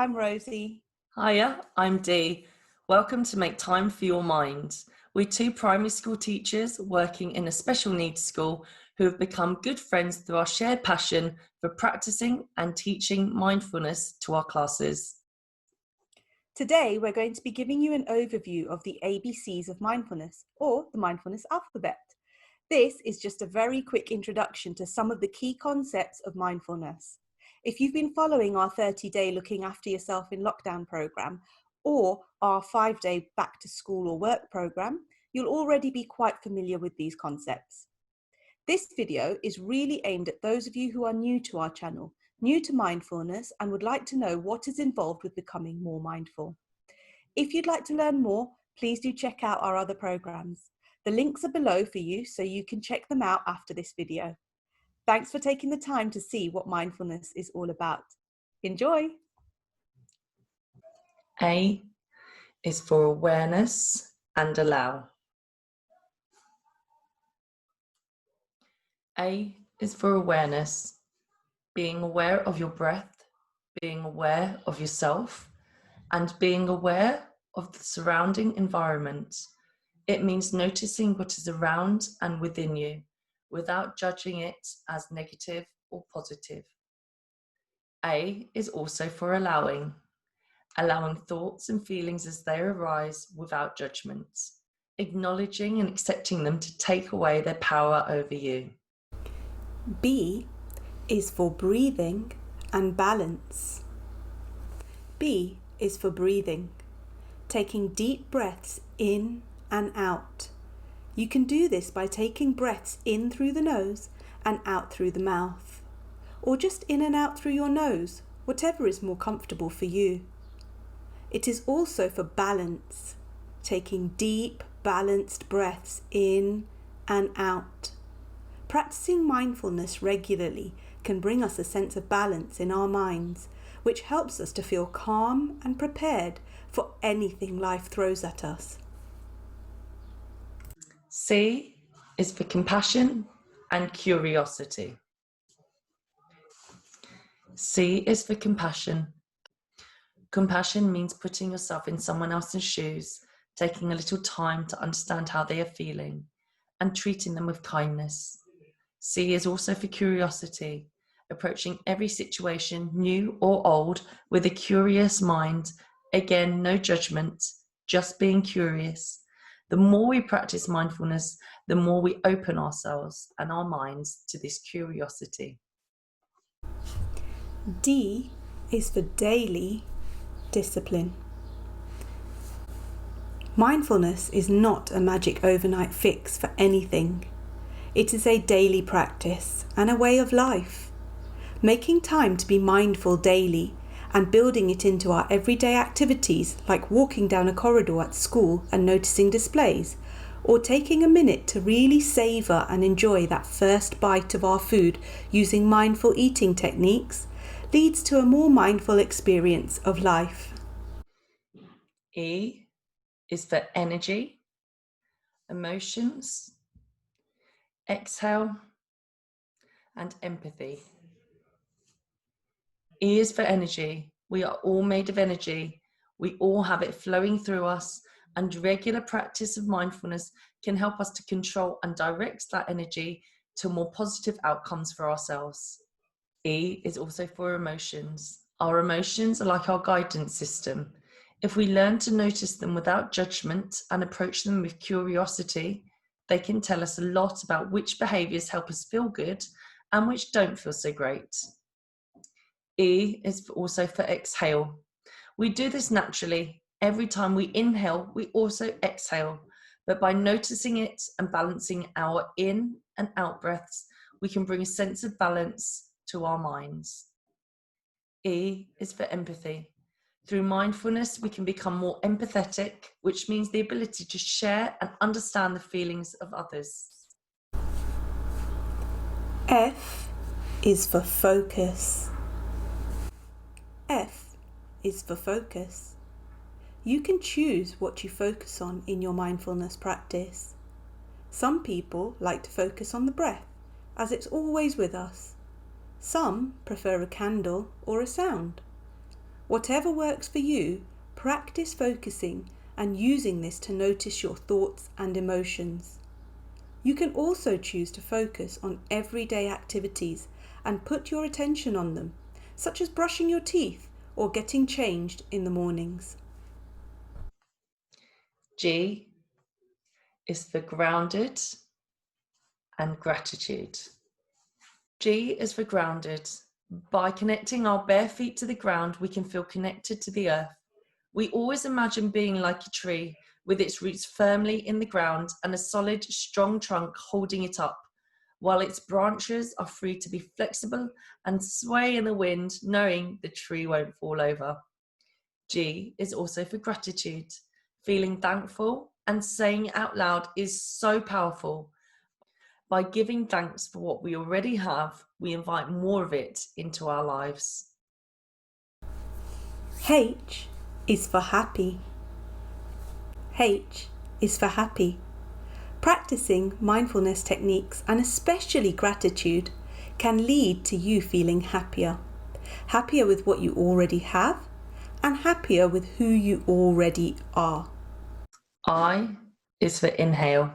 I'm Rosie. Hiya, I'm Dee. Welcome to Make Time for Your Mind. We're two primary school teachers working in a special needs school who have become good friends through our shared passion for practicing and teaching mindfulness to our classes. Today, we're going to be giving you an overview of the ABCs of mindfulness, or the mindfulness alphabet. This is just a very quick introduction to some of the key concepts of mindfulness. If you've been following our 30-day Looking After Yourself in Lockdown program or our 5-day Back to School or Work program, you'll already be quite familiar with these concepts. This video is really aimed at those of you who are new to our channel, new to mindfulness, and would like to know what is involved with becoming more mindful. If you'd like to learn more, please do check out our other programs. The links are below for you so you can check them out after this video. Thanks for taking the time to see what mindfulness is all about. Enjoy! A is for awareness and allow. A is for awareness, being aware of your breath, being aware of yourself, and being aware of the surrounding environment. It means noticing what is around and within you without judging it as negative or positive. A is also for allowing thoughts and feelings as they arise without judgment, acknowledging and accepting them to take away their power over you. B is for breathing and balance. B is for breathing, taking deep breaths in and out. You can do this by taking breaths in through the nose and out through the mouth, or just in and out through your nose, whatever is more comfortable for you. It is also for balance, taking deep, balanced breaths in and out. Practicing mindfulness regularly can bring us a sense of balance in our minds, which helps us to feel calm and prepared for anything life throws at us. C is for compassion and curiosity. C is for compassion. Compassion means putting yourself in someone else's shoes, taking a little time to understand how they are feeling, and treating them with kindness. C is also for curiosity, approaching every situation, new or old, with a curious mind. Again, no judgment, just being curious. The more we practice mindfulness, the more we open ourselves and our minds to this curiosity. D is for daily discipline. Mindfulness is not a magic overnight fix for anything. It is a daily practice and a way of life. Making time to be mindful daily and building it into our everyday activities, like walking down a corridor at school and noticing displays, or taking a minute to really savour and enjoy that first bite of our food using mindful eating techniques, leads to a more mindful experience of life. E is for energy, emotions, exhale, and empathy. E is for energy. We are all made of energy. We all have it flowing through us, and regular practice of mindfulness can help us to control and direct that energy to more positive outcomes for ourselves. E is also for emotions. Our emotions are like our guidance system. If we learn to notice them without judgment and approach them with curiosity, they can tell us a lot about which behaviours help us feel good and which don't feel so great. E is also for exhale. We do this naturally. Every time we inhale, we also exhale. But by noticing it and balancing our in and out breaths, we can bring a sense of balance to our minds. E is for empathy. Through mindfulness, we can become more empathetic, which means the ability to share and understand the feelings of others. F is for focus. F is for focus. You can choose what you focus on in your mindfulness practice. Some people like to focus on the breath, as it's always with us. Some prefer a candle or a sound. Whatever works for you, practice focusing and using this to notice your thoughts and emotions. You can also choose to focus on everyday activities and put your attention on them, such as brushing your teeth or getting changed in the mornings. G is for grounded and gratitude. G is for grounded. By connecting our bare feet to the ground, we can feel connected to the earth. We always imagine being like a tree with its roots firmly in the ground and a solid, strong trunk holding it up, while its branches are free to be flexible and sway in the wind, knowing the tree won't fall over. G is also for gratitude. Feeling thankful and saying it out loud is so powerful. By giving thanks for what we already have, we invite more of it into our lives. H is for happy. H is for happy. Practicing mindfulness techniques and especially gratitude can lead to you feeling happier. Happier with what you already have and happier with who you already are. I is for inhale.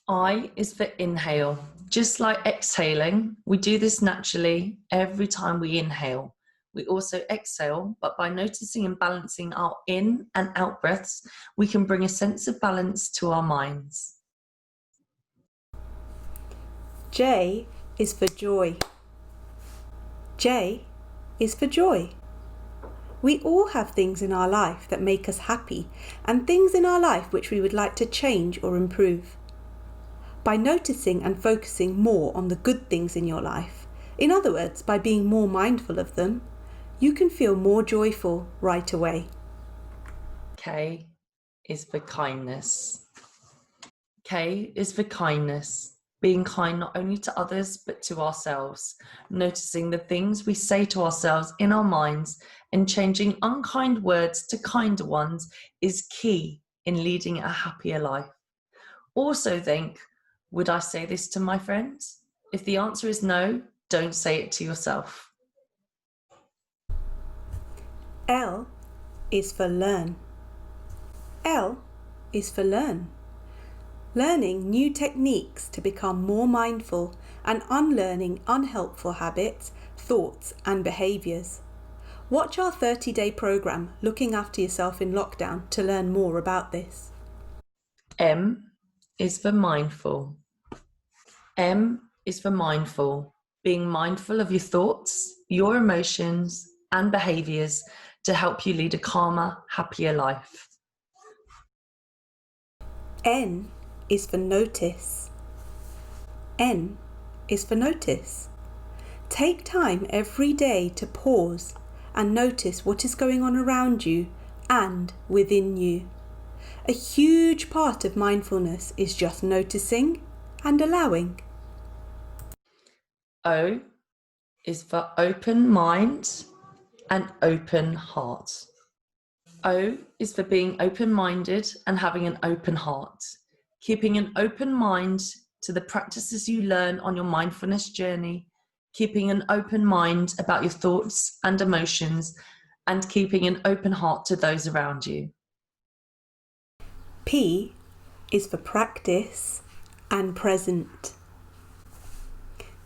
I is for inhale. Just like exhaling, we do this naturally every time we inhale. We also exhale, but by noticing and balancing our in and out breaths, we can bring a sense of balance to our minds. J is for joy. J is for joy. We all have things in our life that make us happy and things in our life which we would like to change or improve. By noticing and focusing more on the good things in your life, in other words, by being more mindful of them, you can feel more joyful right away. K is for kindness. K is for kindness. Being kind not only to others, but to ourselves. Noticing the things we say to ourselves in our minds and changing unkind words to kinder ones is key in leading a happier life. Also think, would I say this to my friends? If the answer is no, don't say it to yourself. L is for learn. L is for learn. Learning new techniques to become more mindful and unlearning unhelpful habits, thoughts and behaviours. Watch our 30-day programme Looking After Yourself in Lockdown to learn more about this. M is for mindful. M is for mindful. Being mindful of your thoughts, your emotions and behaviours to help you lead a calmer, happier life. N is for notice. N is for notice. Take time every day to pause and notice what is going on around you and within you. A huge part of mindfulness is just noticing and allowing. O is for open mind and open heart. O is for being open-minded and having an open heart. Keeping an open mind to the practices you learn on your mindfulness journey, keeping an open mind about your thoughts and emotions, and keeping an open heart to those around you. P is for practice and present.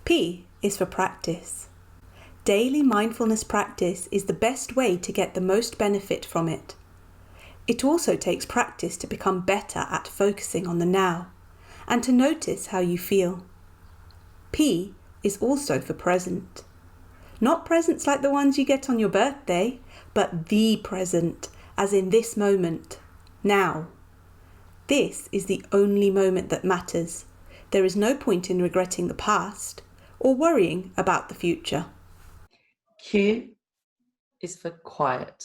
P is for practice. Daily mindfulness practice is the best way to get the most benefit from it. It also takes practice to become better at focusing on the now and to notice how you feel. P is also for present. Not presents like the ones you get on your birthday, but the present, as in this moment, now. This is the only moment that matters. There is no point in regretting the past or worrying about the future. Q is for quiet.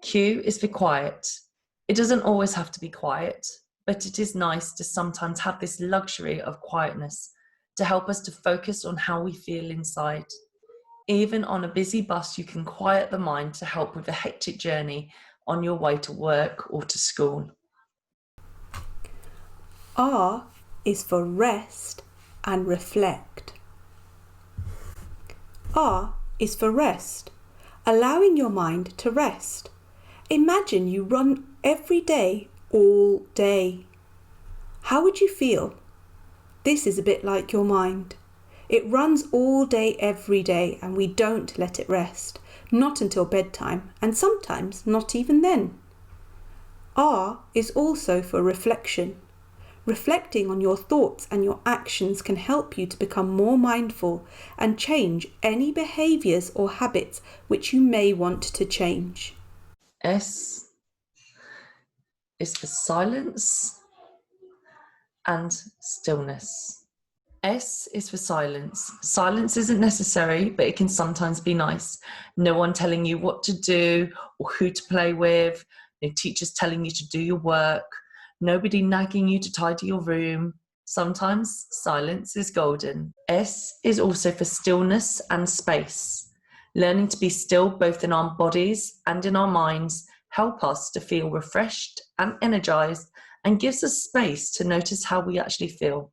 Q is for quiet. It doesn't always have to be quiet, but it is nice to sometimes have this luxury of quietness to help us to focus on how we feel inside. Even on a busy bus, you can quiet the mind to help with the hectic journey on your way to work or to school. R is for rest and reflect. R is for rest, allowing your mind to rest. Imagine you run every day, all day. How would you feel? This is a bit like your mind. It runs all day, every day, and we don't let it rest, not until bedtime, and sometimes not even then. R is also for reflection. Reflecting on your thoughts and your actions can help you to become more mindful and change any behaviours or habits which you may want to change. S is for silence and stillness. S is for silence. Silence isn't necessary, but it can sometimes be nice. No one telling you what to do or who to play with. No teachers telling you to do your work. Nobody nagging you to tidy your room. Sometimes silence is golden. S is also for stillness and space. Learning to be still both in our bodies and in our minds help us to feel refreshed and energized and gives us space to notice how we actually feel.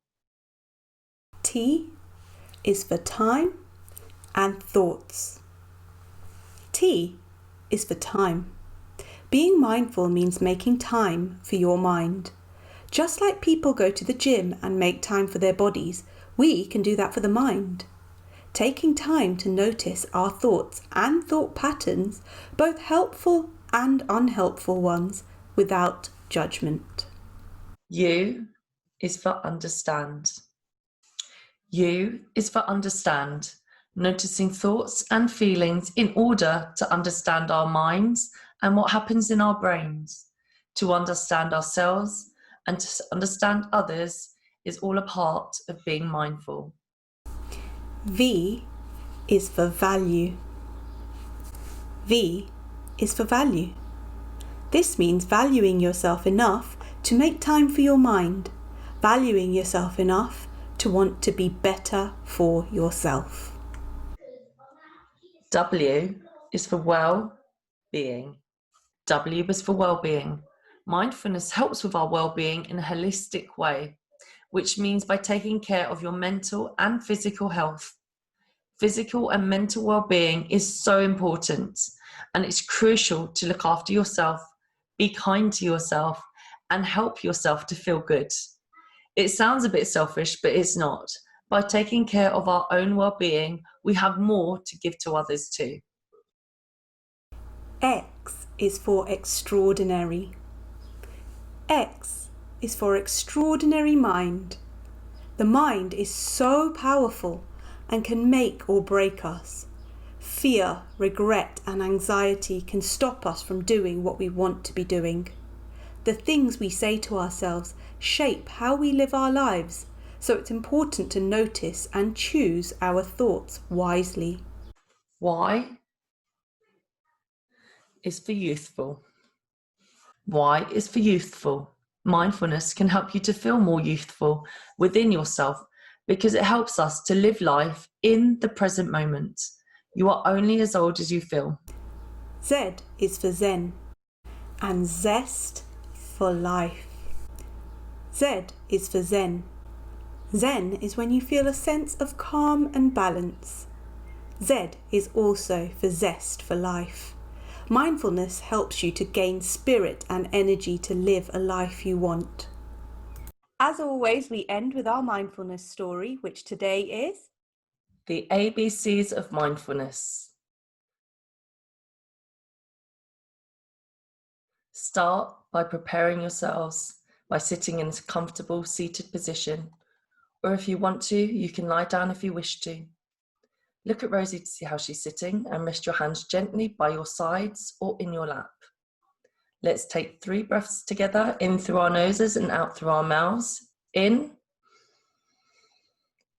T is for time and thoughts. T is for time. Being mindful means making time for your mind. Just like people go to the gym and make time for their bodies, we can do that for the mind. Taking time to notice our thoughts and thought patterns, both helpful and unhelpful ones, without judgment. U is for understand. U is for understand, noticing thoughts and feelings in order to understand our minds and what happens in our brains. To understand ourselves and to understand others is all a part of being mindful. V is for value. V is for value. This means valuing yourself enough to make time for your mind, valuing yourself enough to want to be better for yourself. W is for well-being. W is for well-being. Mindfulness helps with our well-being in a holistic way, which means by taking care of your mental and physical health. Physical and mental well-being is so important, and it's crucial to look after yourself, be kind to yourself, and help yourself to feel good. It sounds a bit selfish, but it's not. By taking care of our own well-being, we have more to give to others too. X is for extraordinary. X is for extraordinary mind. The mind is so powerful and can make or break us. Fear, regret, and anxiety can stop us from doing what we want to be doing. The things we say to ourselves shape how we live our lives, so it's important to notice and choose our thoughts wisely. Y is for youthful. Y is for youthful. Mindfulness can help you to feel more youthful within yourself because it helps us to live life in the present moment. You are only as old as you feel. Z is for Zen and Zest for life. Z is for Zen. Zen is when you feel a sense of calm and balance. Z is also for Zest for life. Mindfulness helps you to gain spirit and energy to live a life you want. As always, we end with our mindfulness story, which today is The ABCs of mindfulness. Start by preparing yourselves by sitting in a comfortable seated position, or if you want to, you can lie down if you wish to. Look at Rosie to see how she's sitting and rest your hands gently by your sides or in your lap. Let's take 3 breaths together, in through our noses and out through our mouths. In,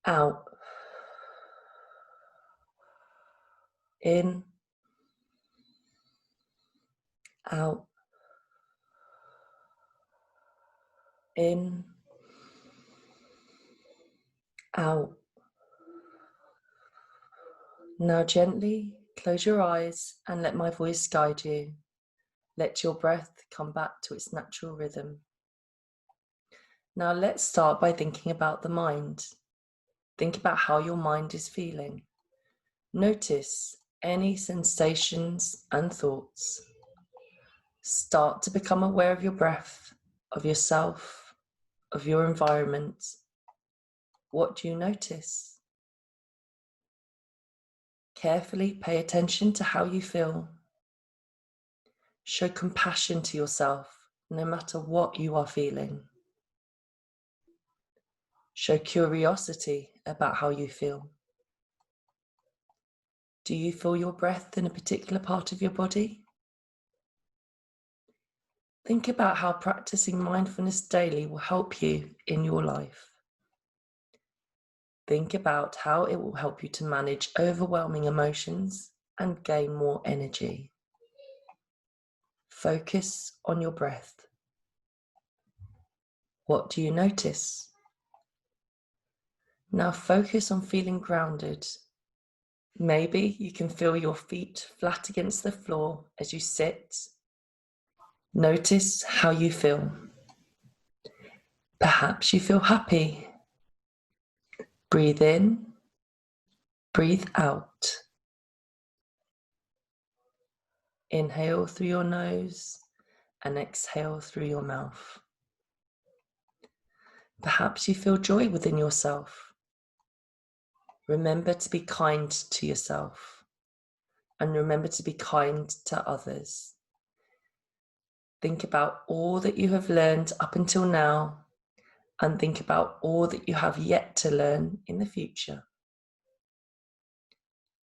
out. In, out. In, out. Now gently close your eyes and let my voice guide you. Let your breath come back to its natural rhythm. Now let's start by thinking about the mind. Think about how your mind is feeling. Notice any sensations and thoughts. Start to become aware of your breath, of yourself, of your environment. What do you notice? Carefully pay attention to how you feel. Show compassion to yourself, no matter what you are feeling. Show curiosity about how you feel. Do you feel your breath in a particular part of your body? Think about how practicing mindfulness daily will help you in your life. Think about how it will help you to manage overwhelming emotions and gain more energy. Focus on your breath. What do you notice? Now focus on feeling grounded. Maybe you can feel your feet flat against the floor as you sit. Notice how you feel. Perhaps you feel happy. Breathe in, breathe out. Inhale through your nose and exhale through your mouth. Perhaps you feel joy within yourself. Remember to be kind to yourself and remember to be kind to others. Think about all that you have learned up until now and think about all that you have yet to learn in the future.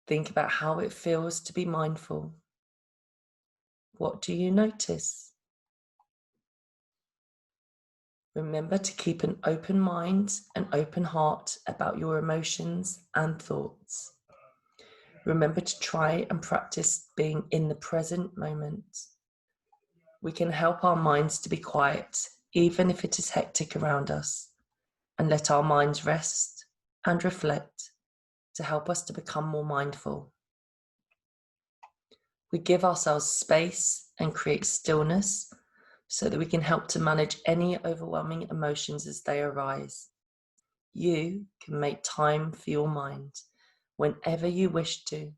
Think about how it feels to be mindful. What do you notice? Remember to keep an open mind and open heart about your emotions and thoughts. Remember to try and practice being in the present moment. We can help our minds to be quiet, even if it is hectic around us, and let our minds rest and reflect to help us to become more mindful. We give ourselves space and create stillness so that we can help to manage any overwhelming emotions as they arise. You can make time for your mind whenever you wish to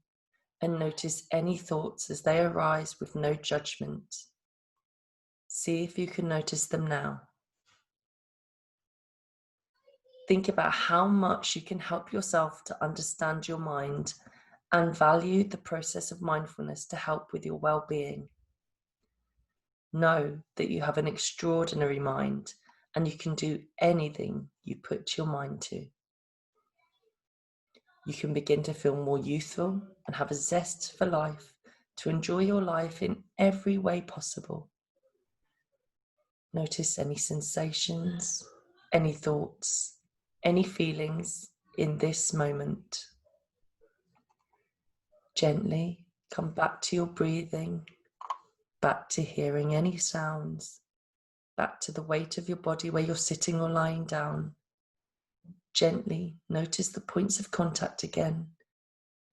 and notice any thoughts as they arise with no judgment. See if you can notice them now. Think about how much you can help yourself to understand your mind and value the process of mindfulness to help with your well-being. Know that you have an extraordinary mind and you can do anything you put your mind to. You can begin to feel more youthful and have a zest for life to enjoy your life in every way possible. Notice any sensations, any thoughts, any feelings in this moment. Gently come back to your breathing, back to hearing any sounds, back to the weight of your body where you're sitting or lying down. Gently notice the points of contact again,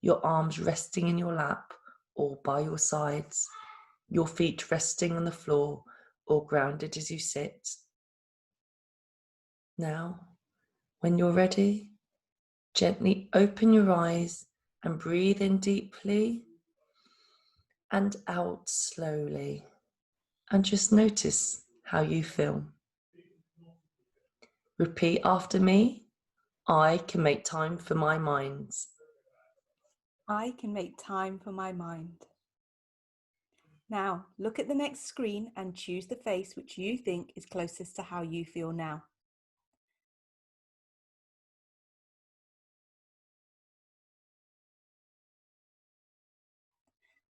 your arms resting in your lap or by your sides, your feet resting on the floor or grounded as you sit. Now, when you're ready, gently open your eyes and breathe in deeply and out slowly. And just notice how you feel. Repeat after me. I can make time for my mind. I can make time for my mind. Now, look at the next screen and choose the face which you think is closest to how you feel now.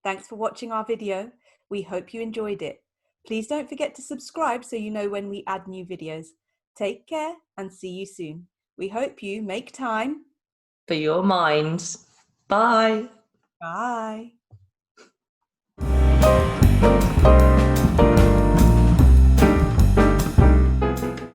Thanks for watching our video. We hope you enjoyed it. Please don't forget to subscribe so you know when we add new videos. Take care and see you soon. We hope you make time For your mind. Bye. Bye.